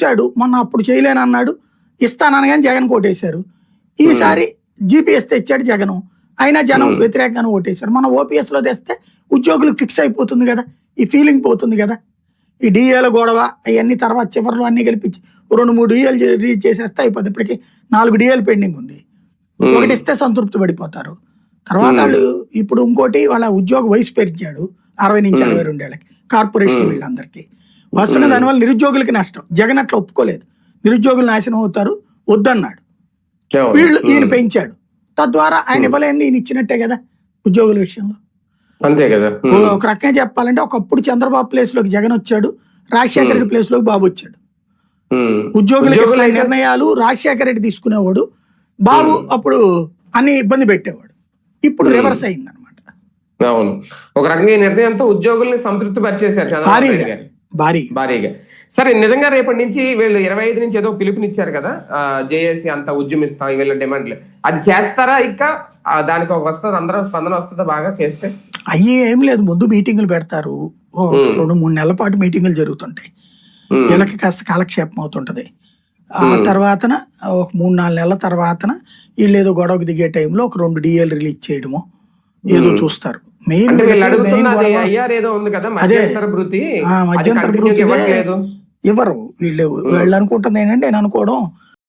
ఇచ్చాడు, మొన్న అప్పుడు చేయలేను అన్నాడు, ఇస్తానని జగన్ ఓటేశారు. ఈసారి జీపీఎస్ తెచ్చాడు జగన్, అయినా జనం వ్యతిరేకంగానే ఓటేశారు. మనం ఓపీఎస్ లో తెస్తే ఉద్యోగులకు ఫిక్స్ అయిపోతుంది కదా, ఈ ఫీలింగ్ పోతుంది కదా. ఈ డిఏల గొడవ అవన్నీ తర్వాత చివరిలో అన్ని గెలిపించి 2-3 డిఏలు రిలీజ్ చేసేస్తే అయిపోతుంది. ఇప్పటికి 4 డిఏలు పెండింగ్ ఉంది, ఒకటి ఇస్తే సంతృప్తి పడిపోతారు. తర్వాత వాళ్ళు ఇప్పుడు ఇంకోటి వాళ్ళ ఉద్యోగ వయసు పెంచాడు 60 నుంచి 62 ఏళ్ళకి కార్పొరేషన్ వీళ్ళందరికీ. వస్తున్న దానివల్ల నిరుద్యోగులకి నష్టం. జగన్ అట్లా ఒప్పుకోలేదు, నిరుద్యోగులు నాశనం అవుతారు వద్దన్నాడు. వీళ్ళు ఈయన పెంచాడు, తద్వారా ఆయన ఇవ్వలేని ఈయన ఇచ్చినట్టే కదా ఉద్యోగుల విషయంలో. అంతే కదా. ఒక రకంగా చెప్పాలంటే ఒకప్పుడు చంద్రబాబు ప్లేస్ లోకి జగన్ వచ్చాడు, రాజశేఖర రెడ్డి ప్లేస్ లోకి బాబు వచ్చాడు. ఉద్యోగులకి నిర్ణయాలు రాజశేఖర రెడ్డి తీసుకునేవాడు, బాబు అప్పుడు అన్ని ఇబ్బంది పెట్టేవాడు. ఇప్పుడు రివర్స్ అయింది అనమాట. అవును, ఒక రకంగా ఈ నిర్ణయంతో ఉద్యోగుల్ని సంతృప్తి పరిచేశారు భారీగా. సరే, నిజంగా రేపటి నుంచి వీళ్ళు 25 నుంచి ఏదో పిలుపునిచ్చారు కదా, జేఏసీ అంతా ఉద్యమిస్తాం వీళ్ళ డిమాండ్లు, అది చేస్తారా? ఇంకా దానికి ఒక వస్తుంది, అందరూ స్పందన వస్తుందా బాగా చేస్తే? అయ్యి ఏం లేదు, ముందు మీటింగులు పెడతారు, 2-3 నెలల పాటు మీటింగులు జరుగుతుంటాయి, వీళ్ళకి కాస్త కాలక్షేపం అవుతుంటది. ఆ తర్వాతన ఒక 3-4 నెలల తర్వాతన వీళ్ళు ఏదో గొడవకు దిగే టైంలో ఒక 2 డిఏలు రిలీజ్ చేయడము ఏదో చూస్తారు. మెయిన్ మధ్యంతర భృతి ఇవ్వరు వీళ్ళు అనుకుంటుంది ఏంటంటే, నేను అనుకోవడం